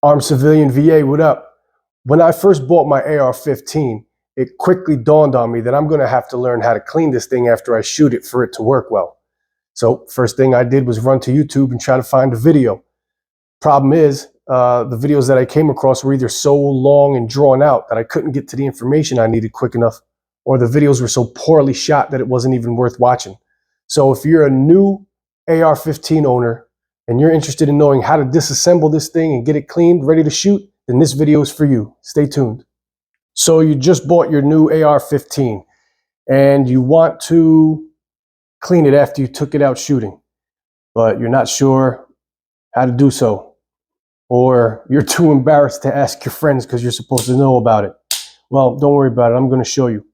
Armed Civilian VA, what up? When I first bought my AR-15, it quickly dawned on me that I'm going to have to learn how to clean this thing after I shoot it for it to work well. So first thing I did was run to YouTube and try to find a video. Problem is, the videos that I came across were either so long and drawn out that I couldn't get to the information I needed quick enough, or the videos were so poorly shot that it wasn't even worth watching. So if you're a new AR-15 owner and you're interested in knowing how to disassemble this thing and get it cleaned, ready to shoot, then this video is for you. Stay tuned. So you just bought your new AR-15 and you want to clean it after you took it out shooting, but you're not sure how to do so, or you're too embarrassed to ask your friends because you're supposed to know about it. Well, don't worry about it. I'm going to show you.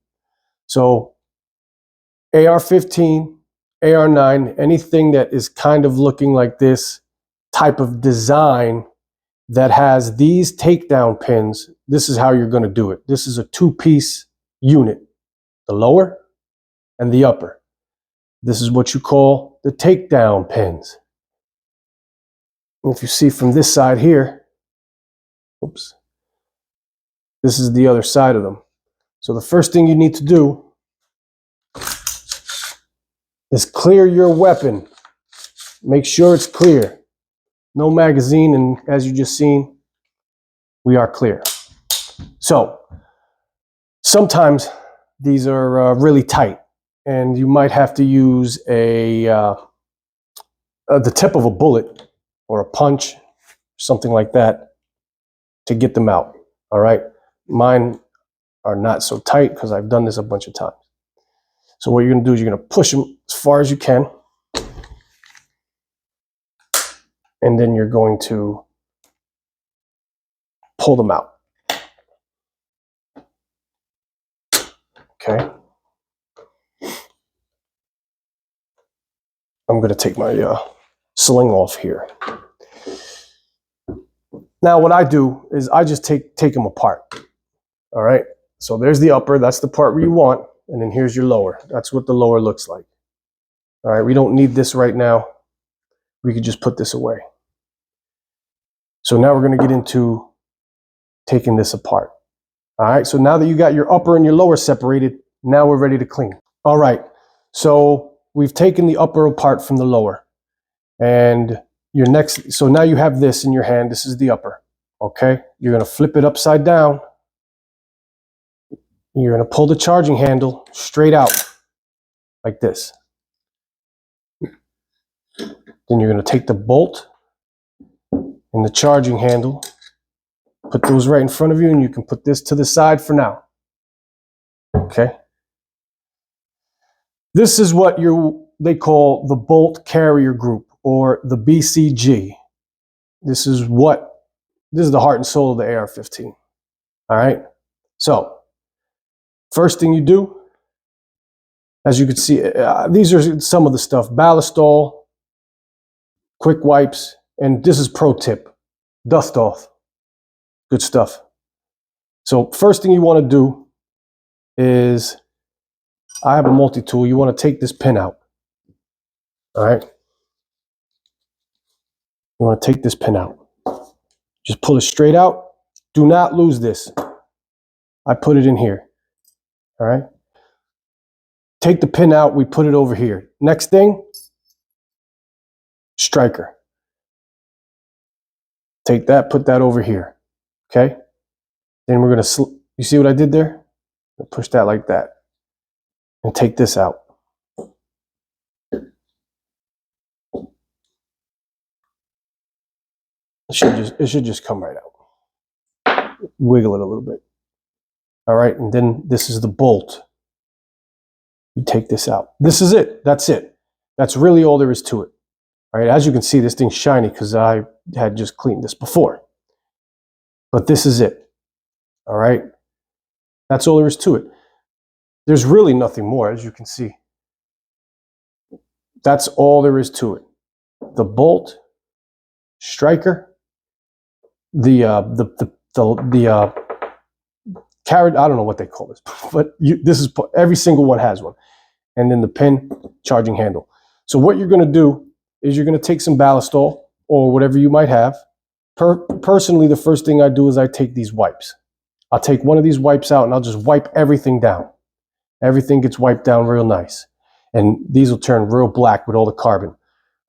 So AR-15, AR-9, anything that is kind of looking like this type of design that has these takedown pins, this is how you're going to do it. This is a two-piece unit, the lower and the upper. This is what you call the takedown pins. And if you see from this side here, oops, this is the other side of them. So the first thing you need to do is clear your weapon. Make sure it's clear. No magazine, and as you just seen, we are clear. So sometimes these are really tight, and you might have to use the tip of a bullet or a punch, something like that, to get them out. All right, mine are not so tight because I've done this a bunch of times. So what you're going to do is you're going to push them as far as you can, and then you're going to pull them out. Okay. I'm going to take my sling off here. Now what I do is I just take them apart. All right. So there's the upper. That's the part where you want. And then here's your lower. That's what the lower looks like. All right. We don't need this right now. We could just put this away. So now we're going to get into taking this apart. All right. So now that you got your upper and your lower separated, now we're ready to clean. All right. So we've taken the upper apart from the lower. And your next, so now you have this in your hand. This is the upper. Okay. You're going to flip it upside down. You're going to pull the charging handle straight out like this. Then you're going to take the bolt and the charging handle, put those right in front of you, and you can put this to the side for now. Okay. This is what they call the bolt carrier group, or the BCG. This is the heart and soul of the AR-15. All right. So first thing you do, as you can see, these are some of the stuff: ballistol, quick wipes, and this is pro tip, dust off. Good stuff. So first thing you want to do is, I have a multi-tool. You want to take this pin out. All right. You want to take this pin out. Just pull it straight out. Do not lose this. I put it in here. All right. Take the pin out. We put it over here. Next thing, striker. Take that, put that over here. Okay. Then we're going to, you see what I did there? Push that like that. And take this out. It should just come right out. Wiggle it a little bit. All right, and then this is the bolt. You take this out. This is it. That's it. That's really all there is to it. All right, as you can see, this thing's shiny because I had just cleaned this before. But this is it. All right, that's all there is to it. There's really nothing more, as you can see. That's all there is to it. The bolt, striker, the carrot, I don't know what they call this, but this is, every single one has one. And then the pin, charging handle. So what you're going to do is you're going to take some ballistol or whatever you might have, Personally, the first thing I do is I take these wipes. I'll take one of these wipes out and I'll just wipe everything down. Everything gets wiped down real nice. And these will turn real black with all the carbon,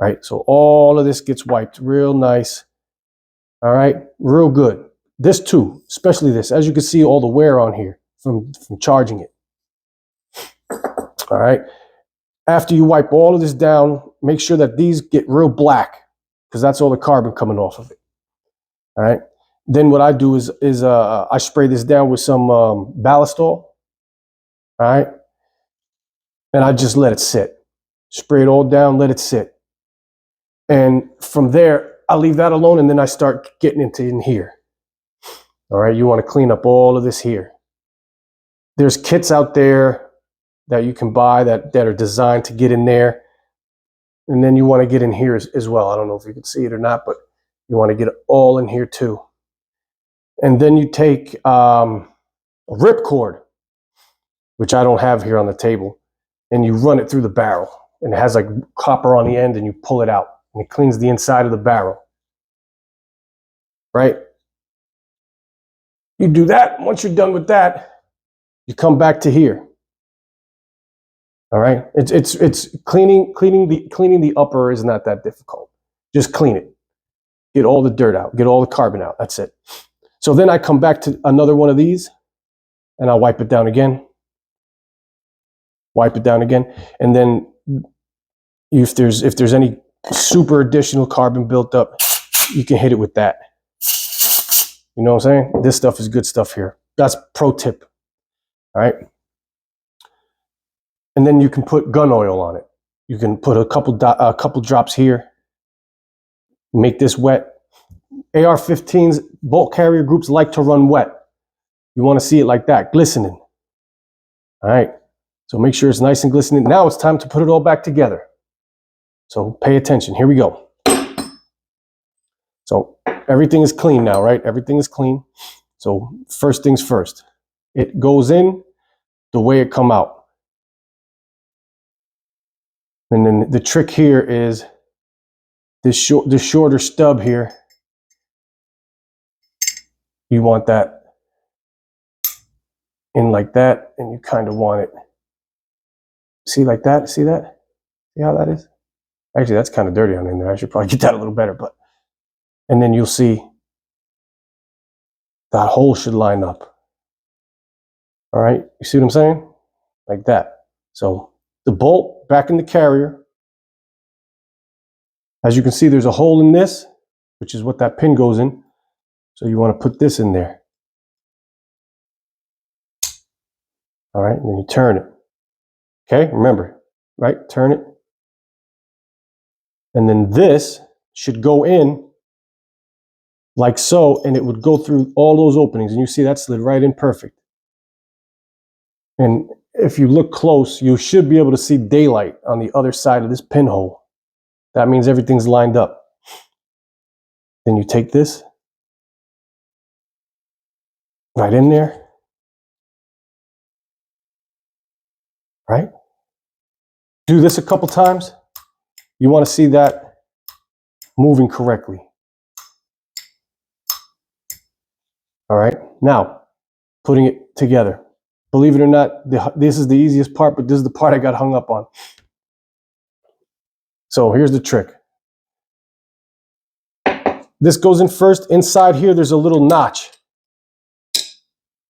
right? So all of this gets wiped real nice. All right, real good. This too, especially this. As you can see, all the wear on here from charging it. All right. After you wipe all of this down, make sure that these get real black because that's all the carbon coming off of it. All right. Then what I do is I spray this down with some ballast oil. All right. And I just let it sit. Spray it all down, let it sit. And from there, I leave that alone and then I start getting into in here. All right. You want to clean up all of this here. There's kits out there that you can buy that are designed to get in there. And then you want to get in here as well. I don't know if you can see it or not, but you want to get it all in here too. And then you take a ripcord, which I don't have here on the table, and you run it through the barrel. And it has like copper on the end and you pull it out and it cleans the inside of the barrel. Right? You do that. Once you're done with that, you come back to here. All right. It's cleaning the upper is not that difficult. Just clean it. Get all the dirt out. Get all the carbon out. That's it. So then I come back to another one of these and I'll wipe it down again. Wipe it down again. And then if there's any super additional carbon built up, you can hit it with that. You know what I'm saying? This stuff is good stuff here. That's pro tip. All right. And then you can put gun oil on it. You can put a couple drops here. Make this wet. AR-15s, bolt carrier groups like to run wet. You want to see it like that, glistening. All right. So make sure it's nice and glistening. Now it's time to put it all back together. So pay attention. Here we go. So everything is clean now, right? Everything is clean. So first things first. It goes in the way it come out. And then the trick here is this shorter stub here. You want that in like that, and you kind of want it. See like that? See that? See how that is? Actually, that's kind of dirty on in there. I should probably get that a little better, but and then you'll see that hole should line up. All right, you see what I'm saying? Like that. So the bolt back in the carrier. As you can see, there's a hole in this, which is what that pin goes in. So you want to put this in there. All right, and then you turn it. Okay, remember, right? Turn it. And then this should go in like so, and it would go through all those openings. And you see that slid right in perfect. And if you look close, you should be able to see daylight on the other side of this pinhole. That means everything's lined up. Then you take this right in there. Right? Do this a couple times. You want to see that moving correctly. All right. Now, putting it together. Believe it or not, this is the easiest part, but this is the part I got hung up on. So here's the trick. This goes in first. Inside here, there's a little notch.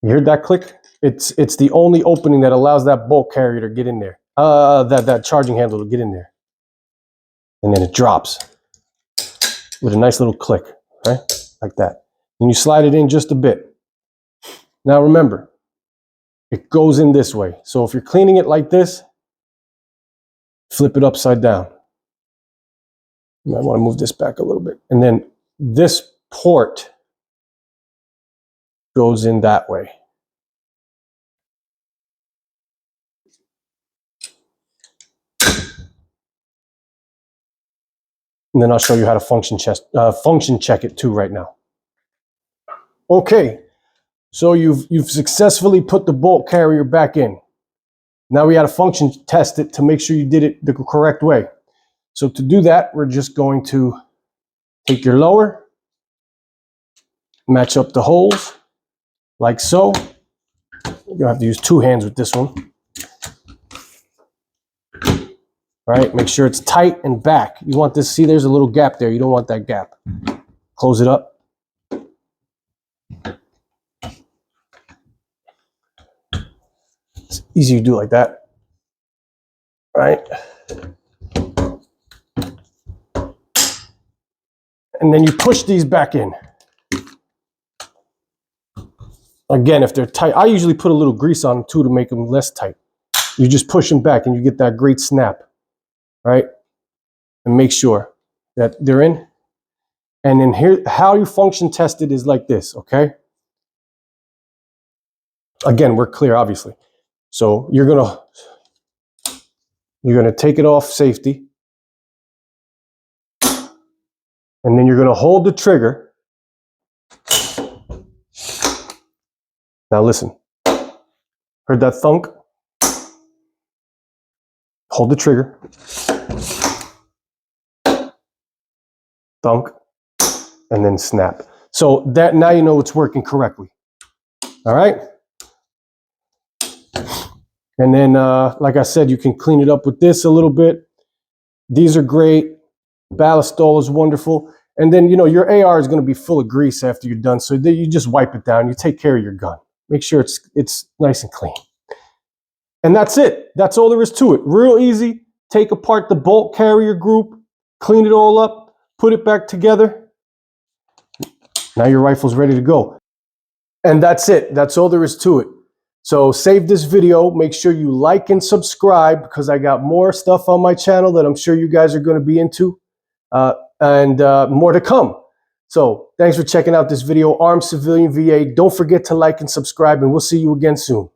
You heard that click? It's the only opening that allows that bolt carrier to get in there. That charging handle to get in there. And then it drops with a nice little click, right? Like that. And you slide it in just a bit. Now remember, it goes in this way. So if you're cleaning it like this, flip it upside down. You might want to move this back a little bit. And then this port goes in that way. And then I'll show you how to function check it too right now. Okay, so you've successfully put the bolt carrier back in. Now we got to function test it to make sure you did it the correct way. So to do that, we're just going to take your lower Match up the holes like so. You'll have to use 2 hands with this one. Right, make sure it's tight and back. You want this, see there's a little gap there. You don't want that gap. Close it up. It's easy to do like that. Right? And then you push these back in. Again, if they're tight, I usually put a little grease on them too to make them less tight. You just push them back and you get that great snap. Right? And make sure that they're in. And then here, how you function test it is like this, okay? Again, we're clear, obviously. So you're gonna take it off safety. And then you're gonna hold the trigger. Now listen, heard that thunk? Hold the trigger. Thunk, and then snap. So that now you know it's working correctly. All right. And then, like I said, you can clean it up with this a little bit. These are great. Ballistol is wonderful. And then, you know, your AR is going to be full of grease after you're done. So you just wipe it down. You take care of your gun. Make sure it's nice and clean. And that's it. That's all there is to it. Real easy. Take apart the bolt carrier group, clean it all up, put it back together. Now your rifle's ready to go. And that's it. That's all there is to it. So save this video. Make sure you like and subscribe because I got more stuff on my channel that I'm sure you guys are going to be into and more to come. So thanks for checking out this video. Armed Civilian VA. Don't forget to like and subscribe, and we'll see you again soon.